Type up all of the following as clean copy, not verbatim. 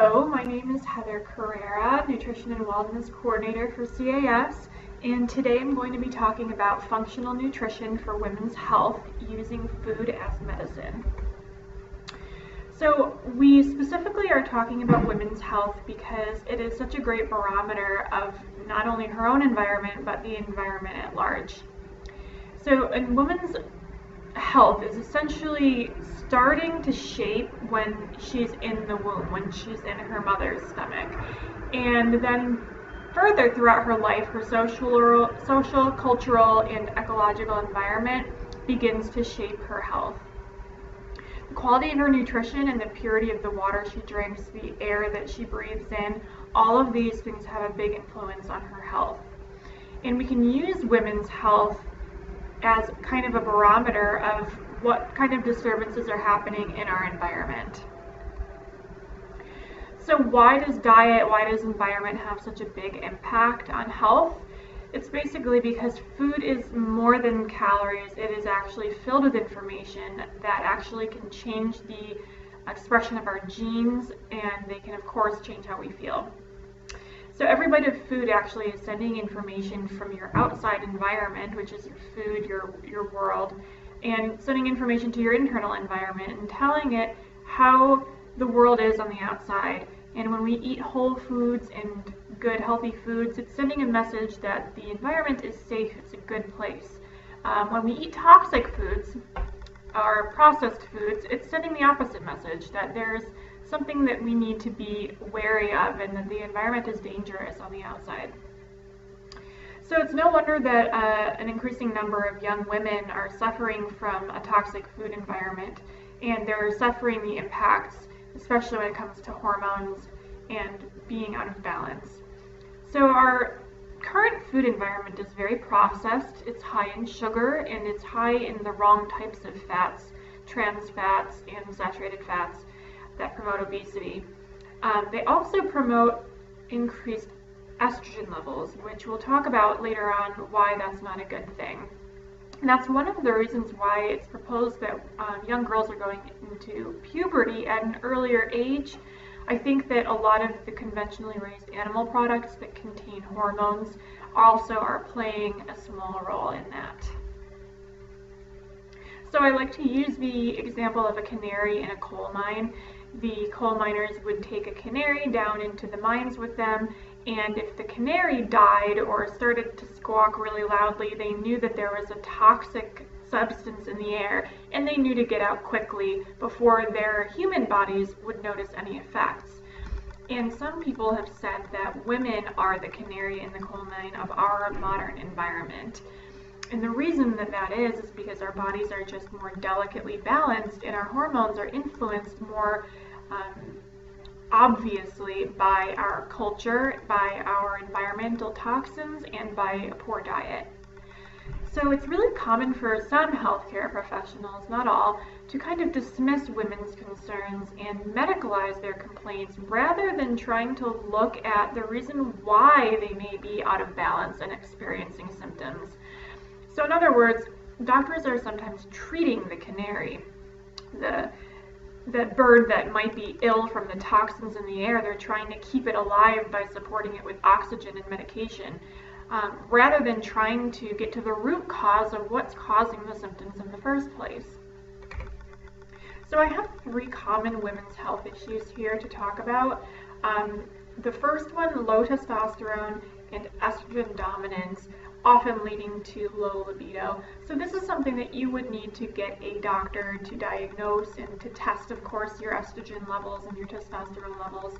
Hello, my name is Heather Carrera, Nutrition and Wellness Coordinator for CAS, and today I'm going to be talking about functional nutrition for women's health using food as medicine. So we specifically are talking about women's health because it is such a great barometer of not only her own environment, but the environment at large. So in women's health is essentially starting to shape when she's in the womb, when she's in her mother's stomach, and then further throughout her life, her social, cultural, and ecological environment begins to shape her health. The quality of her nutrition and the purity of the water she drinks, the air that she breathes in, all of these things have a big influence on her health. And we can use women's health as kind of a barometer of what kind of disturbances are happening in our environment. So why does environment have such a big impact on health? It's basically because food is more than calories. It is actually filled with information that actually can change the expression of our genes, and they can of course change how we feel. So every bite of food actually is sending information from your outside environment, which is your food, your world, and sending information to your internal environment and telling it how the world is on the outside. And when we eat whole foods and good healthy foods, it's sending a message that the environment is safe, it's a good place. When we eat toxic foods or processed foods, it's sending the opposite message, that there's something that we need to be wary of and that the environment is dangerous on the outside. So it's no wonder that an increasing number of young women are suffering from a toxic food environment, and they're suffering the impacts, especially when it comes to hormones and being out of balance. So our current food environment is very processed, it's high in sugar, and it's high in the wrong types of fats, trans fats and saturated fats that promote obesity. They also promote increased estrogen levels, which we'll talk about later on why that's not a good thing. And that's one of the reasons why it's proposed that young girls are going into puberty at an earlier age. I think that a lot of the conventionally raised animal products that contain hormones also are playing a small role in that. So I like to use the example of a canary in a coal mine. The coal miners would take a canary down into the mines with them, and if the canary died or started to squawk really loudly, they knew that there was a toxic substance in the air, and they knew to get out quickly before their human bodies would notice any effects. And some people have said that women are the canary in the coal mine of our modern environment. And the reason that is because our bodies are just more delicately balanced, and our hormones are influenced more obviously by our culture, by our environmental toxins, and by a poor diet. So it's really common for some healthcare professionals, not all, to kind of dismiss women's concerns and medicalize their complaints rather than trying to look at the reason why they may be out of balance and experiencing symptoms. So in other words, doctors are sometimes treating the canary, the bird that might be ill from the toxins in the air. They're trying to keep it alive by supporting it with oxygen and medication, rather than trying to get to the root cause of what's causing the symptoms in the first place. So I have 3 common women's health issues here to talk about. The first one, low testosterone and estrogen dominance, often leading to low libido. So this is something that you would need to get a doctor to diagnose and to test, of course, your estrogen levels and your testosterone levels.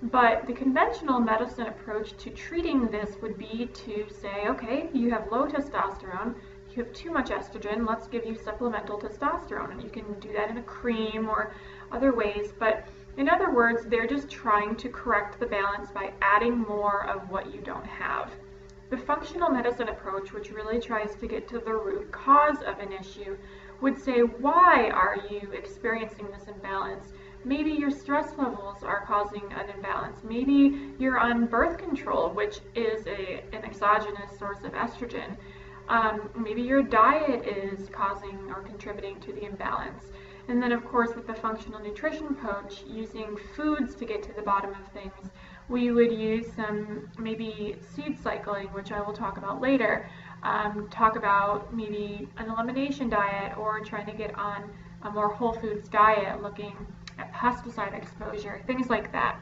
But the conventional medicine approach to treating this would be to say, okay, you have low testosterone, you have too much estrogen, let's give you supplemental testosterone. And you can do that in a cream or other ways, but in other words, they're just trying to correct the balance by adding more of what you don't have. The functional medicine approach, which really tries to get to the root cause of an issue, would say, why are you experiencing this imbalance? Maybe your stress levels are causing an imbalance. Maybe you're on birth control, which is an exogenous source of estrogen. Maybe your diet is causing or contributing to the imbalance. And then of course with the functional nutrition approach, using foods to get to the bottom of things, we would use some maybe seed cycling, which I will talk about later, talk about maybe an elimination diet or trying to get on a more whole foods diet, looking at pesticide exposure, things like that.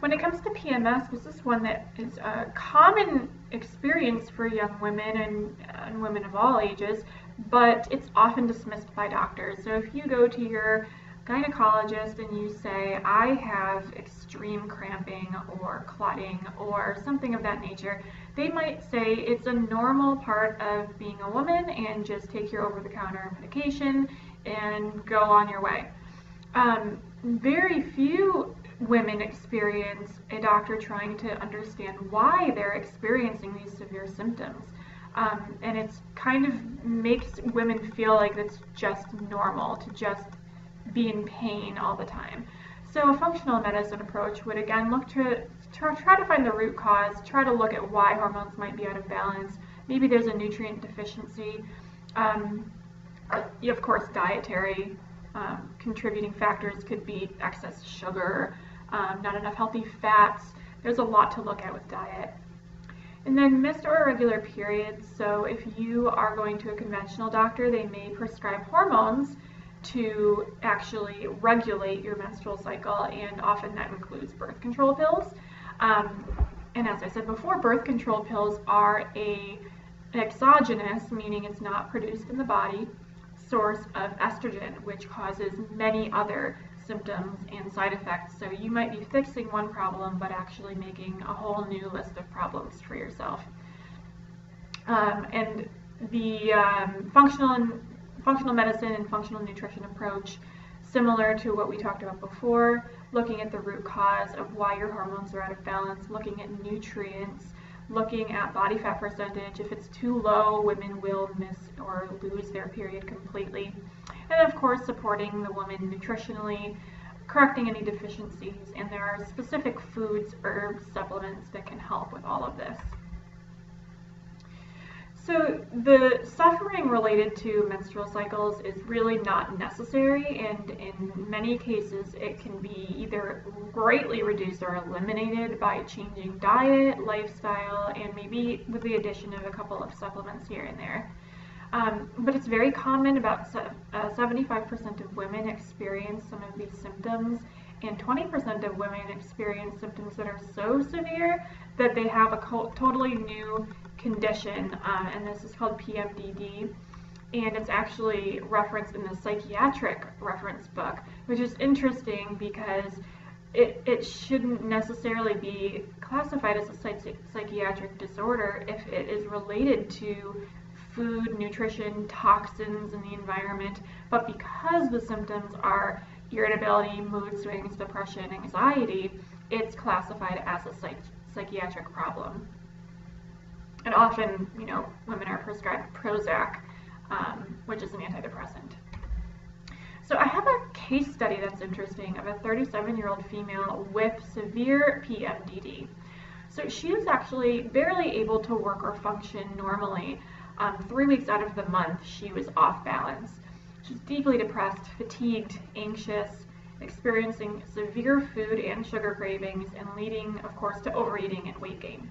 When it comes to PMS, this is one that is a common experience for young women and women of all ages, but it's often dismissed by doctors. So if you go to your gynecologist and you say, I have extreme cramping or clotting or something of that nature, they might say it's a normal part of being a woman and just take your over-the-counter medication and go on your way. Very few women experience a doctor trying to understand why they're experiencing these severe symptoms. And it's kind of makes women feel like it's just normal to just be in pain all the time. So a functional medicine approach would again look to try to find the root cause, try to look at why hormones might be out of balance. Maybe there's a nutrient deficiency. Of course, dietary contributing factors could be excess sugar, not enough healthy fats. There's a lot to look at with diet. And then missed or irregular periods. So if you are going to a conventional doctor, they may prescribe hormones to actually regulate your menstrual cycle, and often that includes birth control pills. And as I said before, birth control pills are an exogenous, meaning it's not produced in the body, source of estrogen, which causes many other symptoms and side effects. So you might be fixing one problem, but actually making a whole new list of problems for yourself. And the functional medicine and functional nutrition approach, similar to what we talked about before, looking at the root cause of why your hormones are out of balance, looking at nutrients, looking at body fat percentage. If it's too low, women will miss or lose their period completely. And of course, supporting the woman nutritionally, correcting any deficiencies, and there are specific foods, herbs, supplements that can help with all of this. So the suffering related to menstrual cycles is really not necessary, and in many cases it can be either greatly reduced or eliminated by changing diet, lifestyle, and maybe with the addition of a couple of supplements here and there. But it's very common. About 75% of women experience some of these symptoms, and 20% of women experience symptoms that are so severe that they have a totally new condition, and this is called PMDD, and it's actually referenced in the psychiatric reference book, which is interesting because it shouldn't necessarily be classified as a psychiatric disorder if it is related to food, nutrition, toxins in the environment, but because the symptoms are irritability, mood swings, depression, anxiety, it's classified as a psychiatric problem. And often, women are prescribed Prozac, which is an antidepressant. So I have a case study that's interesting of a 37-year-old female with severe PMDD. So she was actually barely able to work or function normally. 3 weeks out of the month, she was off balance. She's deeply depressed, fatigued, anxious, experiencing severe food and sugar cravings, and leading, of course, to overeating and weight gain.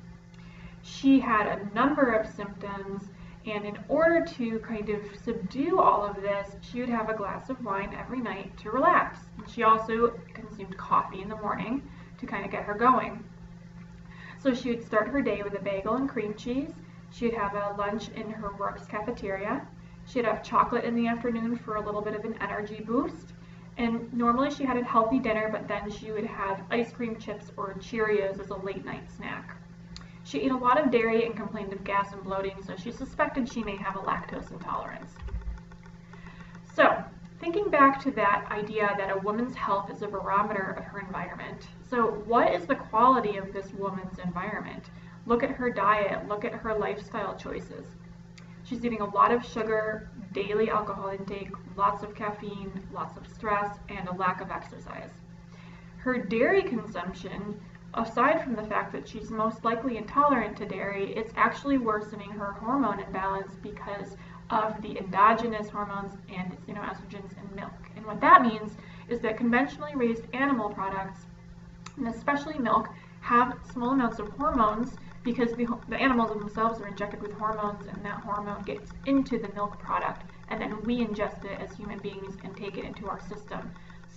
She had a number of symptoms, and in order to kind of subdue all of this, she would have a glass of wine every night to relax. And she also consumed coffee in the morning to kind of get her going. So she would start her day with a bagel and cream cheese. She'd have a lunch in her work's cafeteria. She'd have chocolate in the afternoon for a little bit of an energy boost. And normally she had a healthy dinner, but then she would have ice cream, chips, or Cheerios as a late night snack. She ate a lot of dairy and complained of gas and bloating, so she suspected she may have a lactose intolerance. So, thinking back to that idea that a woman's health is a barometer of her environment. So what is the quality of this woman's environment? Look at her diet, look at her lifestyle choices. She's eating a lot of sugar, daily alcohol intake, lots of caffeine, lots of stress, and a lack of exercise. Her dairy consumption, aside from the fact that she's most likely intolerant to dairy, it's actually worsening her hormone imbalance because of the endogenous hormones and xenoestrogens in milk. And what that means is that conventionally raised animal products, and especially milk, have small amounts of hormones because the animals themselves are injected with hormones, and that hormone gets into the milk product, and then we ingest it as human beings and take it into our system.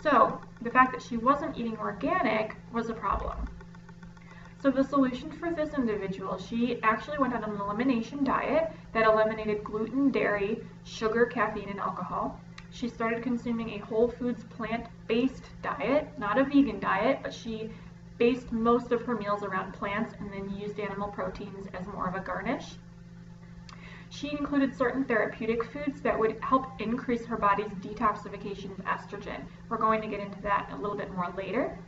So the fact that she wasn't eating organic was a problem. So the solution for this individual, she actually went on an elimination diet that eliminated gluten, dairy, sugar, caffeine, and alcohol. She started consuming a whole foods plant-based diet, not a vegan diet, but she based most of her meals around plants and then used animal proteins as more of a garnish. She included certain therapeutic foods that would help increase her body's detoxification of estrogen. We're going to get into that a little bit more later.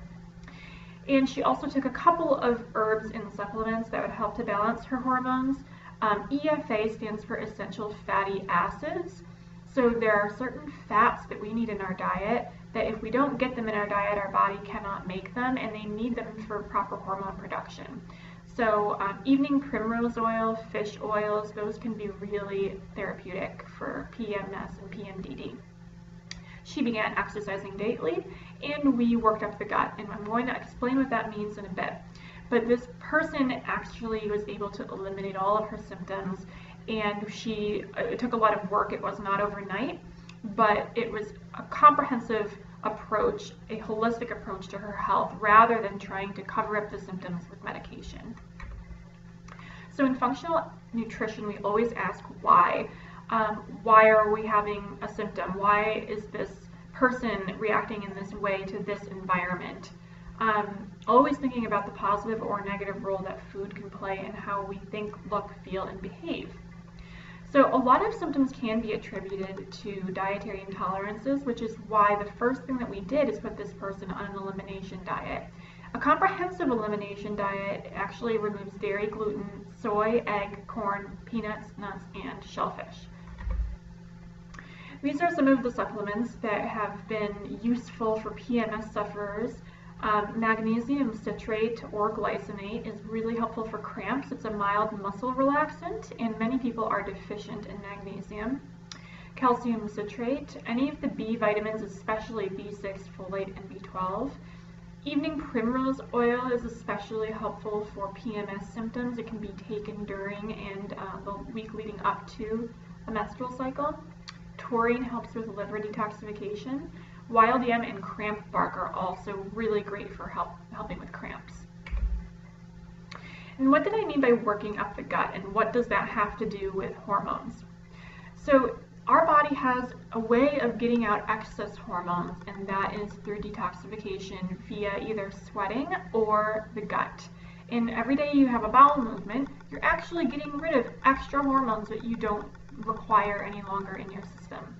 And she also took a couple of herbs and supplements that would help to balance her hormones. EFA stands for essential fatty acids. So there are certain fats that we need in our diet that if we don't get them in our diet, our body cannot make them, and they need them for proper hormone production. So evening primrose oil, fish oils, those can be really therapeutic for PMS and PMDD. She began exercising daily, and we worked up the gut, and I'm going to explain what that means in a bit. But this person actually was able to eliminate all of her symptoms, and it took a lot of work. It was not overnight, but it was a comprehensive approach, a holistic approach to her health, rather than trying to cover up the symptoms with medication. So in functional nutrition, we always ask why. Why are we having a symptom? Why is this person reacting in this way to this environment? Always thinking about the positive or negative role that food can play in how we think, look, feel, and behave. So a lot of symptoms can be attributed to dietary intolerances, which is why the first thing that we did is put this person on an elimination diet. A comprehensive elimination diet actually removes dairy, gluten, soy, egg, corn, peanuts, nuts, and shellfish. These are some of the supplements that have been useful for PMS sufferers. Magnesium citrate or glycinate is really helpful for cramps. It's a mild muscle relaxant, and many people are deficient in magnesium. Calcium citrate, any of the B vitamins, especially B6, folate, and B12. Evening primrose oil is especially helpful for PMS symptoms. It can be taken during and the week leading up to a menstrual cycle. Taurine helps with liver detoxification. Wild yam and cramp bark are also really great for helping with cramps. And what did I mean by working up the gut, and what does that have to do with hormones? So our body has a way of getting out excess hormones, and that is through detoxification via either sweating or the gut. And every day you have a bowel movement, you're actually getting rid of extra hormones that you don't require any longer in your system.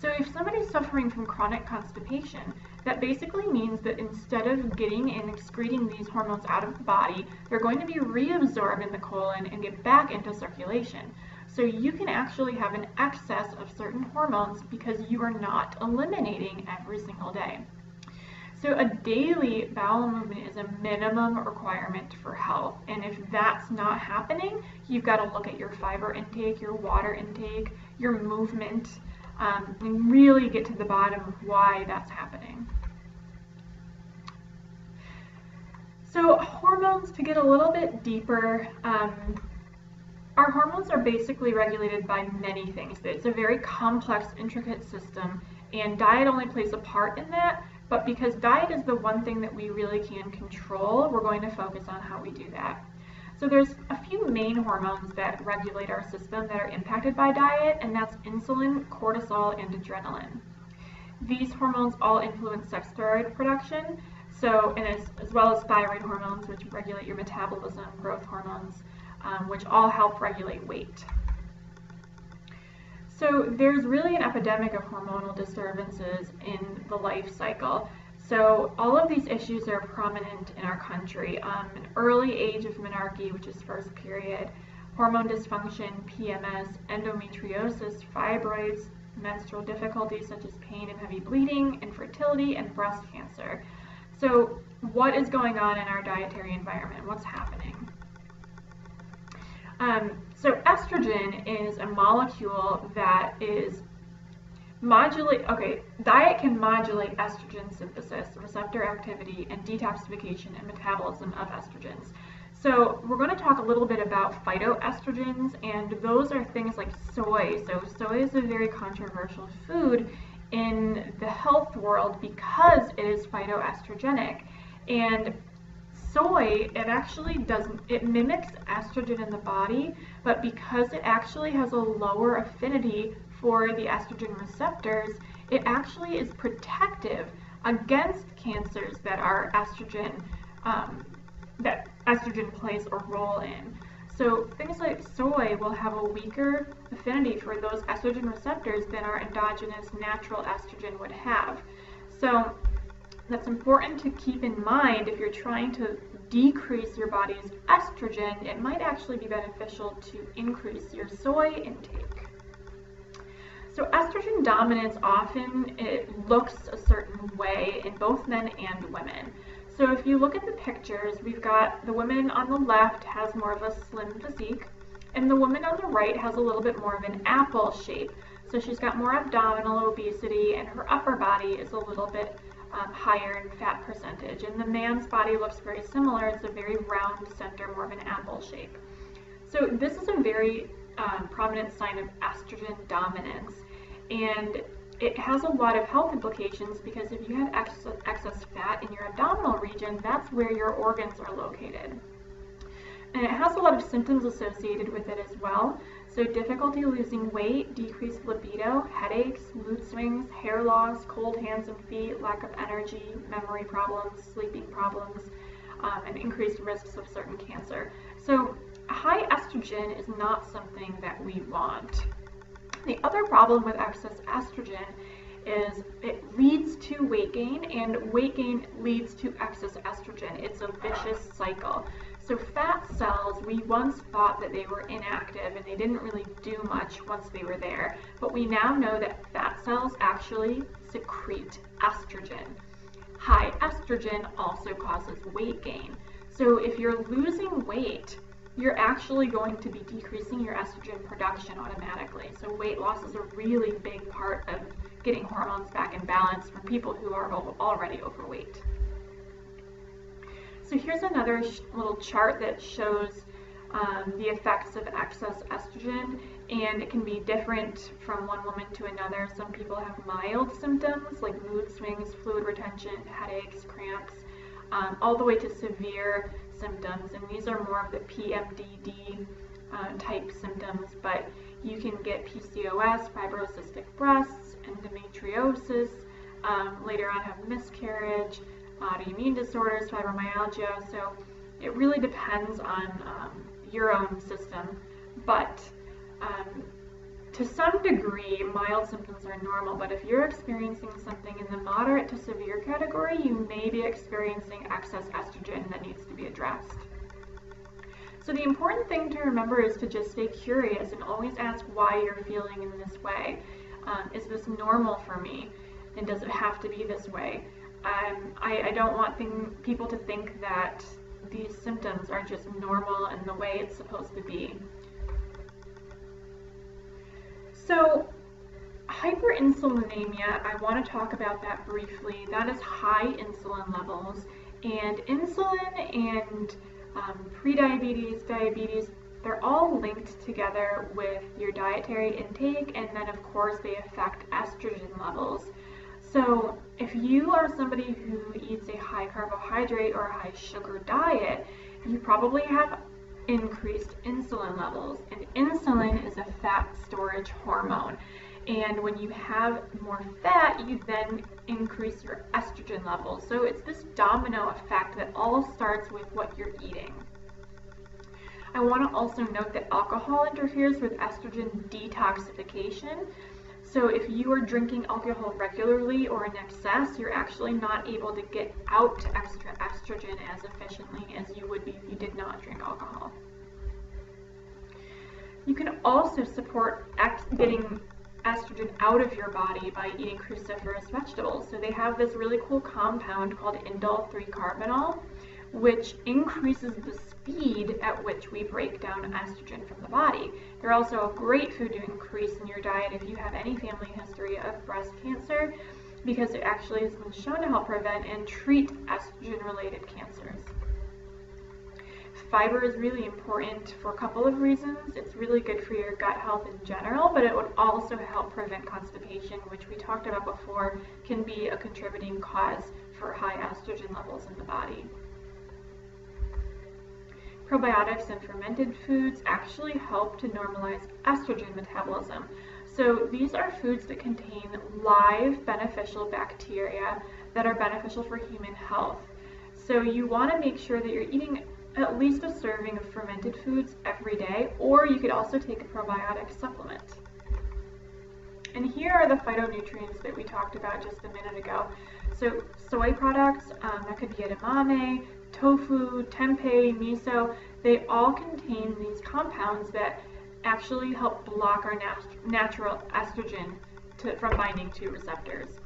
So if somebody's suffering from chronic constipation, that basically means that instead of getting and excreting these hormones out of the body, they're going to be reabsorbed in the colon and get back into circulation. So you can actually have an excess of certain hormones because you are not eliminating every single day. So a daily bowel movement is a minimum requirement for health. And if that's not happening, you've got to look at your fiber intake, your water intake, your movement, and really get to the bottom of why that's happening. So hormones, to get a little bit deeper, our hormones are basically regulated by many things. It's a very complex, intricate system, and diet only plays a part in that. But because diet is the one thing that we really can control, we're going to focus on how we do that. So there's a few main hormones that regulate our system that are impacted by diet, and that's insulin, cortisol, and adrenaline. These hormones all influence sex steroid production, and as well as thyroid hormones, which regulate your metabolism, growth hormones, which all help regulate weight. So there's really an epidemic of hormonal disturbances in the life cycle. So all of these issues are prominent in our country. An early age of menarche, which is first period, hormone dysfunction, PMS, endometriosis, fibroids, menstrual difficulties such as pain and heavy bleeding, infertility, and breast cancer. So what is going on in our dietary environment? What's happening? So estrogen is a molecule that is diet can modulate estrogen synthesis, receptor activity, and detoxification and metabolism of estrogens. So we're going to talk a little bit about phytoestrogens, and those are things like soy. So soy is a very controversial food in the health world because it is phytoestrogenic. And soy, it mimics estrogen in the body, but because it actually has a lower affinity for the estrogen receptors, it actually is protective against cancers that are that estrogen plays a role in. So things like soy will have a weaker affinity for those estrogen receptors than our endogenous natural estrogen would have. So that's important to keep in mind if you're trying to decrease your body's estrogen. It might actually be beneficial to increase your soy intake. So estrogen dominance often looks a certain way in both men and women. So if you look at the pictures, we've got the woman on the left has more of a slim physique, and the woman on the right has a little bit more of an apple shape. So she's got more abdominal obesity, and her upper body is a little bit higher in fat percentage. And the man's body looks very similar. It's a very round center, more of an apple shape. So this is a very prominent sign of estrogen dominance, and it has a lot of health implications because if you have excess fat in your abdominal region, that's where your organs are located. And it has a lot of symptoms associated with it as well. So difficulty losing weight, decreased libido, headaches, mood swings, hair loss, cold hands and feet, lack of energy, memory problems, sleeping problems, and increased risks of certain cancer. So high estrogen is not something that we want. The other problem with excess estrogen is it leads to weight gain, and weight gain leads to excess estrogen. It's a vicious cycle. So fat cells, we once thought that they were inactive and they didn't really do much once they were there, but we now know that fat cells actually secrete estrogen. High estrogen also causes weight gain. So if you're losing weight, you're actually going to be decreasing your estrogen production automatically. So weight loss is a really big part of getting hormones back in balance for people who are already overweight. So here's another little chart that shows the effects of excess estrogen, and it can be different from one woman to another. Some people have mild symptoms like mood swings, fluid retention, headaches, cramps, all the way to severe symptoms, and these are more of the PMDD type symptoms, but you can get PCOS, fibrocystic breasts, endometriosis, later on have miscarriage, autoimmune disorders, fibromyalgia. So it really depends on your own system, but to some degree mild symptoms are normal, but if you're experiencing something in the moderate to severe category, you may be experiencing excess estrogen that needs to be addressed. So the important thing to remember is to just stay curious and always ask why you're feeling in this way. Is this normal for me? And does it have to be this way? I don't want people to think that these symptoms are just normal and the way it's supposed to be. So hyperinsulinemia, I want to talk about that briefly. That is high insulin levels, and insulin and prediabetes, diabetes, they're all linked together with your dietary intake, and then of course they affect estrogen levels. So if you are somebody who eats a high carbohydrate or a high sugar diet, you probably have increased insulin levels, and insulin is a fat storage hormone, and when you have more fat, you then increase your estrogen levels. So it's this domino effect that all starts with what you're eating. I want to also note that alcohol interferes with estrogen detoxification. So if you are drinking alcohol regularly or in excess, you're actually not able to get out extra estrogen as efficiently as you would be if you did not drink alcohol. You can also support getting estrogen out of your body by eating cruciferous vegetables. So they have this really cool compound called indole 3-carbinol, which increases the speed at which we break down estrogen from the body. They're also a great food to increase in your diet if you have any family history of breast cancer, because it actually has been shown to help prevent and treat estrogen-related cancers. Fiber is really important for a couple of reasons. It's really good for your gut health in general, but it would also help prevent constipation, which we talked about before can be a contributing cause for high estrogen levels in the body. Probiotics and fermented foods actually help to normalize estrogen metabolism. So these are foods that contain live beneficial bacteria that are beneficial for human health. So you want to make sure that you're eating at least a serving of fermented foods every day, or you could also take a probiotic supplement. And here are the phytonutrients that we talked about just a minute ago. So soy products, that could be edamame, tofu, tempeh, miso, they all contain these compounds that actually help block our natural estrogen from binding to receptors.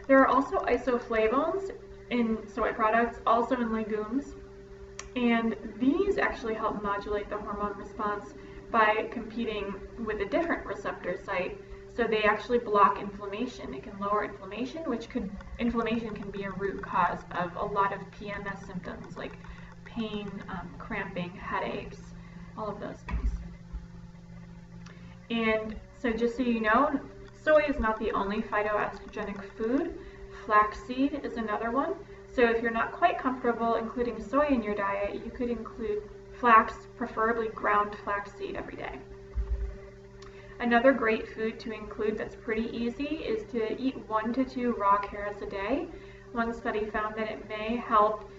There are also isoflavones in soy products, also in legumes, and these actually help modulate the hormone response by competing with a different receptor site. So they actually block inflammation. It can lower inflammation, inflammation can be a root cause of a lot of PMS symptoms like pain, cramping, headaches, all of those things. And so just so you know, soy is not the only phytoestrogenic food. Flaxseed is another one. So if you're not quite comfortable including soy in your diet, you could include flax, preferably ground flaxseed, every day. Another great food to include that's pretty easy is to eat 1 to 2 raw carrots a day. One study found that it may help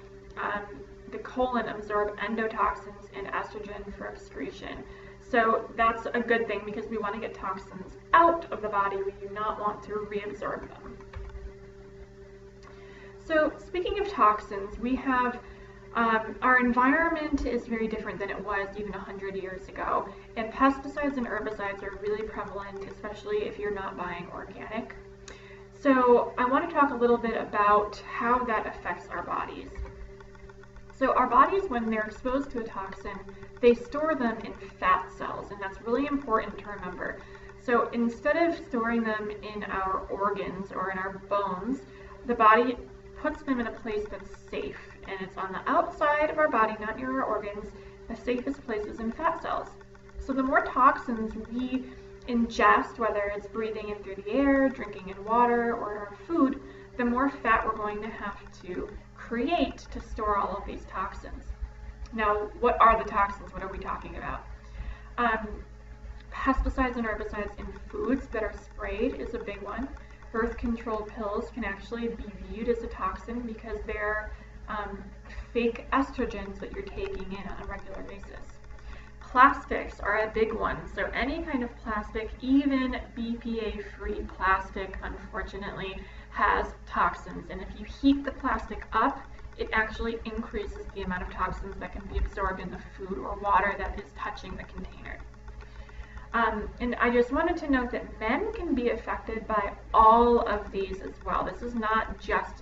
the colon absorb endotoxins and estrogen for excretion. So that's a good thing because we want to get toxins out of the body. We do not want to reabsorb them. So speaking of toxins, we have our environment is very different than it was even 100 years ago, and pesticides and herbicides are really prevalent, especially if you're not buying organic. So I want to talk a little bit about how that affects our bodies. So our bodies, when they're exposed to a toxin, they store them in fat cells, and that's really important to remember. So instead of storing them in our organs or in our bones, the body puts them in a place that's safe, and it's on the outside of our body, not near our organs. The safest place is in fat cells. So the more toxins we ingest, whether it's breathing in through the air, drinking in water, or our food, the more fat we're going to have to create to store all of these toxins. Now, what are the toxins? What are we talking about? Pesticides and herbicides in foods that are sprayed is a big one. Birth control pills can actually be viewed as a toxin because they're fake estrogens that you're taking in on a regular basis. Plastics are a big one. So any kind of plastic, even BPA-free plastic, unfortunately, has toxins. And if you heat the plastic up, it actually increases the amount of toxins that can be absorbed in the food or water that is touching the container. And I just wanted to note that men can be affected by all of these as well. This is not just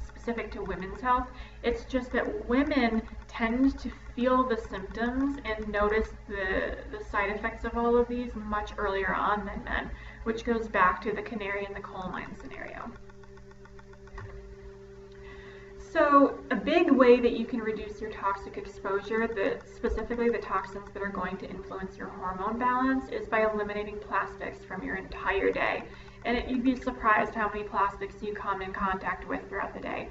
specific to women's health. It's just that women tend to feel the symptoms and notice the side effects of all of these much earlier on than men, which goes back to the canary in the coal mine scenario. So a big way that you can reduce your toxic exposure, specifically the toxins that are going to influence your hormone balance, is by eliminating plastics from your entire day. And you'd be surprised how many plastics you come in contact with throughout the day.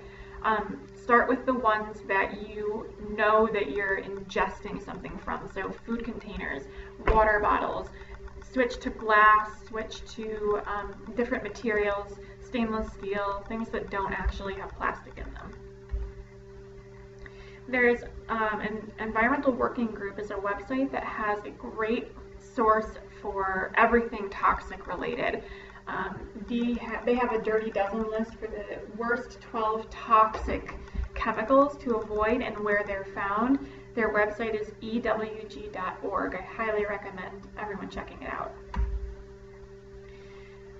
Start with the ones that you know that you're ingesting something from. So food containers, water bottles, switch to glass, switch to different materials, stainless steel, things that don't actually have plastic in them. There's an environmental working group is a website that has a great source for everything toxic related. They have a dirty dozen list for the worst 12 toxic chemicals to avoid and where they're found. Their website is ewg.org. I highly recommend everyone checking it out.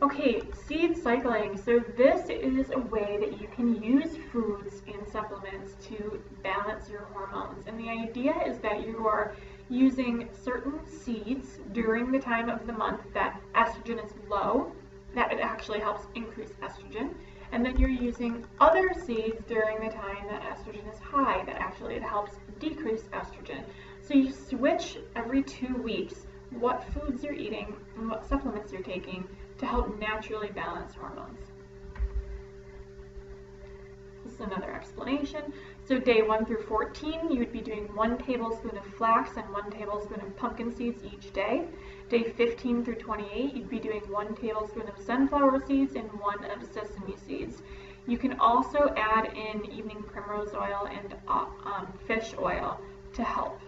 Okay, seed cycling. So this is a way that you can use foods and supplements to balance your hormones. And the idea is that you are using certain seeds during the time of the month that estrogen is low, that it actually helps increase estrogen. And then you're using other seeds during the time that estrogen is high, that actually it helps decrease estrogen. So you switch every 2 weeks what foods you're eating and what supplements you're taking to help naturally balance hormones. This is another explanation. So day 1 through 14, you would be doing 1 tablespoon of flax and 1 tablespoon of pumpkin seeds each day. Day 15 through 28, you'd be doing 1 tablespoon of sunflower seeds and 1 of sesame seeds. You can also add in evening primrose oil and fish oil to help.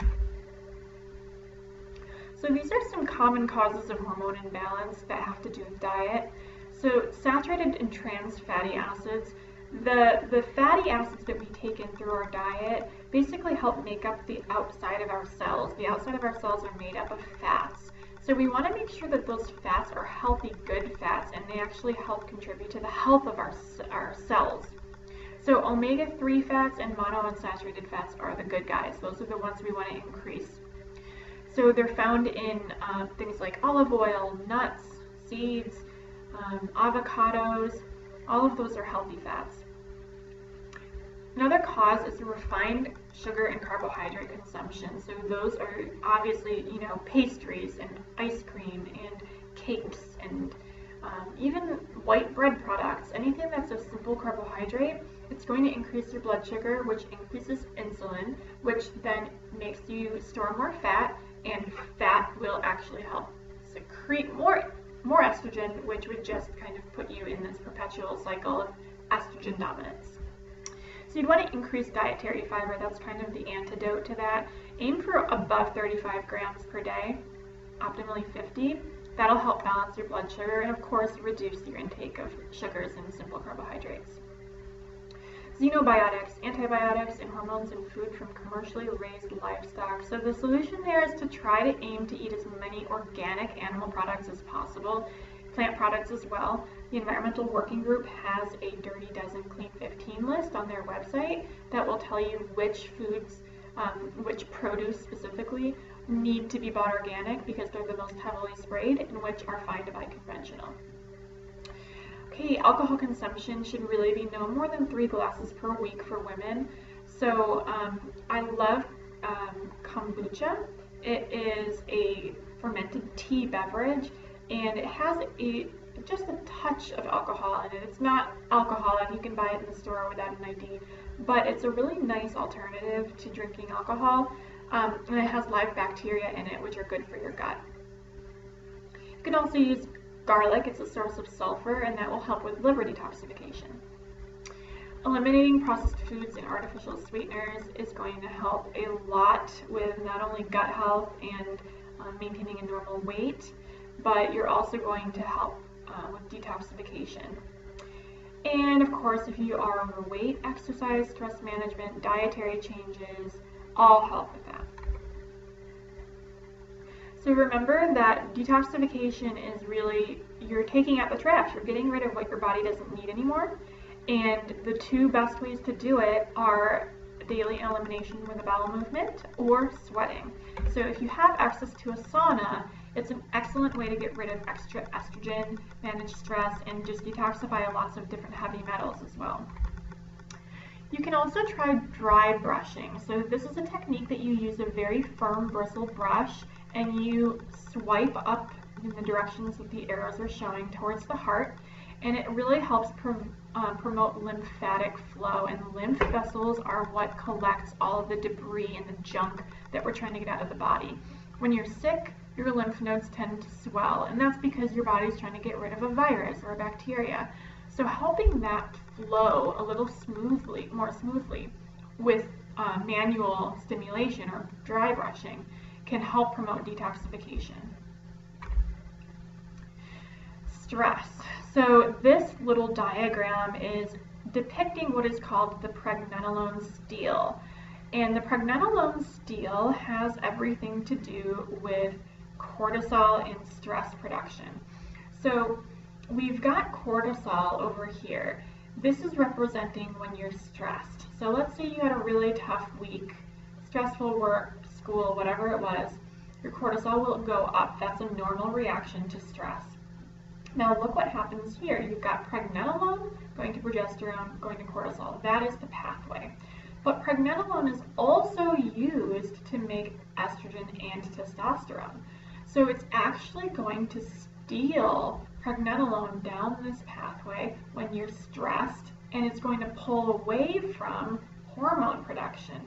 So these are some common causes of hormone imbalance that have to do with diet. So saturated and trans fatty acids, the fatty acids that we take in through our diet basically help make up the outside of our cells. The outside of our cells are made up of fats. So we want to make sure that those fats are healthy, good fats, and they actually help contribute to the health of our cells. So omega-3 fats and monounsaturated fats are the good guys. Those are the ones we want to increase. So they're found in things like olive oil, nuts, seeds, avocados. All of those are healthy fats. Another cause is refined sugar and carbohydrate consumption. So those are obviously, pastries and ice cream and cakes and even white bread products. Anything that's a simple carbohydrate, it's going to increase your blood sugar, which increases insulin, which then makes you store more fat, and fat will actually help secrete more estrogen, which would just kind of put you in this perpetual cycle of estrogen dominance. So you'd want to increase dietary fiber. That's kind of the antidote to that. Aim for above 35 grams per day, optimally 50. That'll help balance your blood sugar and, of course, reduce your intake of sugars and simple carbohydrates. Xenobiotics, antibiotics, and hormones in food from commercially raised livestock. So the solution there is to try to aim to eat as many organic animal products as possible, plant products as well. The Environmental Working Group has a Dirty Dozen Clean 15 list on their website that will tell you which foods, which produce specifically, need to be bought organic because they're the most heavily sprayed, and which are fine to buy conventional. Okay, alcohol consumption should really be no more than 3 glasses per week for women. So I love kombucha. It is a fermented tea beverage, and it has just a touch of alcohol in it. It's not alcoholic. You can buy it in the store without an ID, but it's a really nice alternative to drinking alcohol, and it has live bacteria in it, which are good for your gut. You can also use garlic. It's a source of sulfur, and that will help with liver detoxification. Eliminating processed foods and artificial sweeteners is going to help a lot with not only gut health and maintaining a normal weight, but you're also going to help with detoxification. And of course, if you are overweight, exercise, stress management, dietary changes all help with that. So remember that detoxification is really, you're taking out the trash. You're getting rid of what your body doesn't need anymore. And the 2 best ways to do it are daily elimination with a bowel movement or sweating. So if you have access to a sauna, it's an excellent way to get rid of extra estrogen, manage stress, and just detoxify lots of different heavy metals as well. You can also try dry brushing. So this is a technique that you use a very firm bristle brush, and you swipe up in the directions that the arrows are showing towards the heart, and it really helps promote lymphatic flow, and lymph vessels are what collects all of the debris and the junk that we're trying to get out of the body. When you're sick, your lymph nodes tend to swell, and that's because your body's trying to get rid of a virus or a bacteria. So helping that flow a little more smoothly with manual stimulation or dry brushing can help promote detoxification. Stress. So this little diagram is depicting what is called the Pregnenolone steal. And the Pregnenolone steal has everything to do with cortisol and stress production. So we've got cortisol over here. This is representing when you're stressed. So let's say you had a really tough week, stressful work, school, whatever it was, your cortisol will go up. That's a normal reaction to stress. Now look what happens here. You've got pregnenolone going to progesterone, going to cortisol. That is the pathway. But pregnenolone is also used to make estrogen and testosterone. So it's actually going to steal pregnenolone down this pathway when you're stressed, and it's going to pull away from hormone production.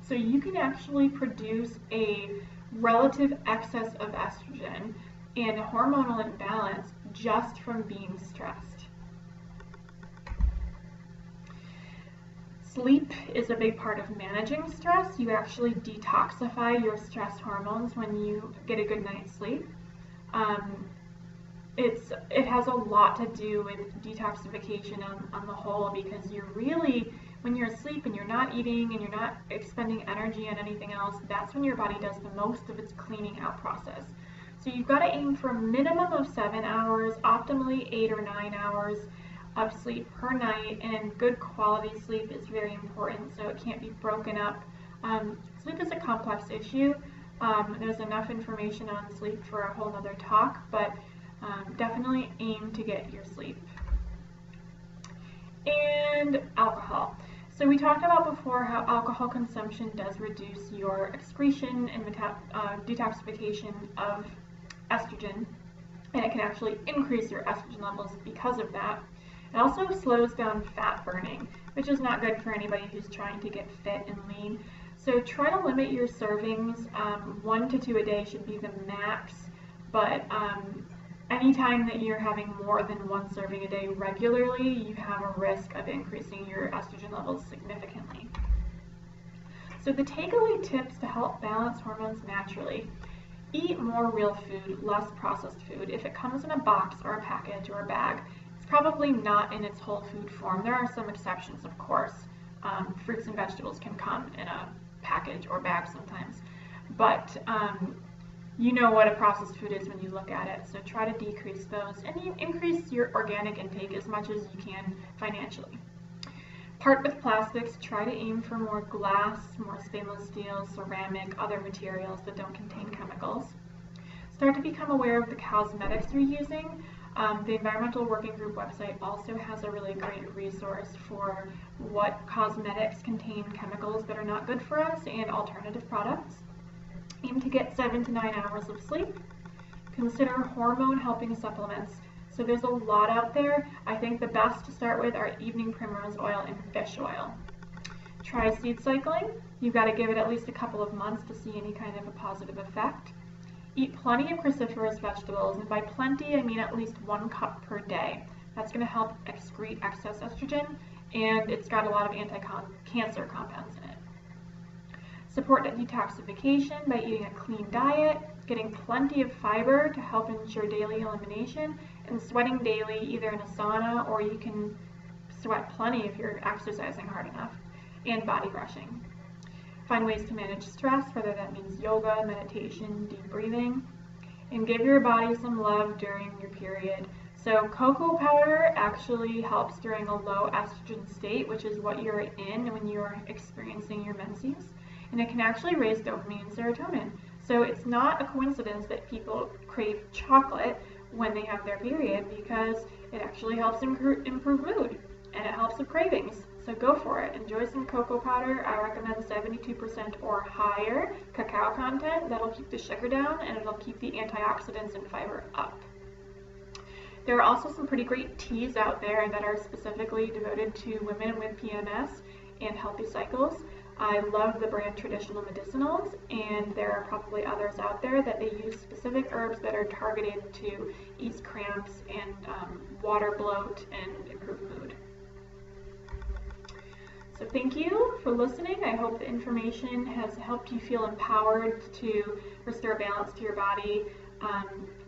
So you can actually produce a relative excess of estrogen and a hormonal imbalance just from being stressed. Sleep is a big part of managing stress. You actually detoxify your stress hormones when you get a good night's sleep. It has a lot to do with detoxification on the whole, because you're really, when you're asleep and you're not eating and you're not expending energy on anything else, that's when your body does the most of its cleaning out process. So you've got to aim for a minimum of 7 hours, optimally 8 or 9 hours of sleep per night, and good quality sleep is very important, so it can't be broken up. Sleep is a complex issue. There's enough information on sleep for a whole other talk, but definitely aim to get your sleep. And alcohol. So we talked about before how alcohol consumption does reduce your excretion and detoxification of estrogen, and it can actually increase your estrogen levels because of that. It also slows down fat burning, which is not good for anybody who's trying to get fit and lean. So try to limit your servings. 1 to 2 a day should be the max, but anytime that you're having more than 1 serving a day regularly, you have a risk of increasing your estrogen levels significantly. So the takeaway tips to help balance hormones naturally: eat more real food, less processed food. If it comes in a box or a package or a bag, it's probably not in its whole food form. There are some exceptions, of course. Fruits and vegetables can come in a package or bag sometimes, but you know what a processed food is when you look at it, so try to decrease those and you increase your organic intake as much as you can financially. Part with plastics. Try to aim for more glass, more stainless steel, ceramic, other materials that don't contain chemicals. Start to become aware of the cosmetics you're using. The Environmental Working Group website also has a really great resource for what cosmetics contain chemicals that are not good for us and alternative products. Aim to get 7 to 9 hours of sleep. Consider hormone helping supplements. So there's a lot out there. I think the best to start with are evening primrose oil and fish oil. Try seed cycling. You've got to give it at least a couple of months to see any kind of a positive effect. Eat plenty of cruciferous vegetables, and by plenty I mean at least 1 cup per day. That's going to help excrete excess estrogen, and it's got a lot of anti-cancer compounds in it. Support detoxification by eating a clean diet, getting plenty of fiber to help ensure daily elimination, and sweating daily either in a sauna or you can sweat plenty if you're exercising hard enough, and body brushing. Find ways to manage stress, whether that means yoga, meditation, deep breathing, and give your body some love during your period. So cocoa powder actually helps during a low estrogen state, which is what you're in when you're experiencing your menses, and it can actually raise dopamine and serotonin. So it's not a coincidence that people crave chocolate when they have their period, because it actually helps improve mood, and it helps with cravings. So go for it. Enjoy some cocoa powder. I recommend 72% or higher cacao content. That'll keep the sugar down, and it'll keep the antioxidants and fiber up. There are also some pretty great teas out there that are specifically devoted to women with PMS and healthy cycles. I love the brand Traditional Medicinals, and there are probably others out there that they use specific herbs that are targeted to ease cramps and water bloat and improve mood. So thank you for listening. I hope the information has helped you feel empowered to restore balance to your body.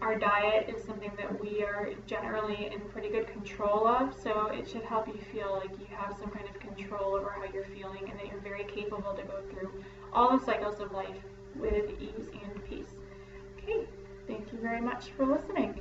Our diet is something that we are generally in pretty good control of, so it should help you feel like you have some kind of control over how you're feeling and that you're very capable to go through all the cycles of life with ease and peace. Okay, thank you very much for listening.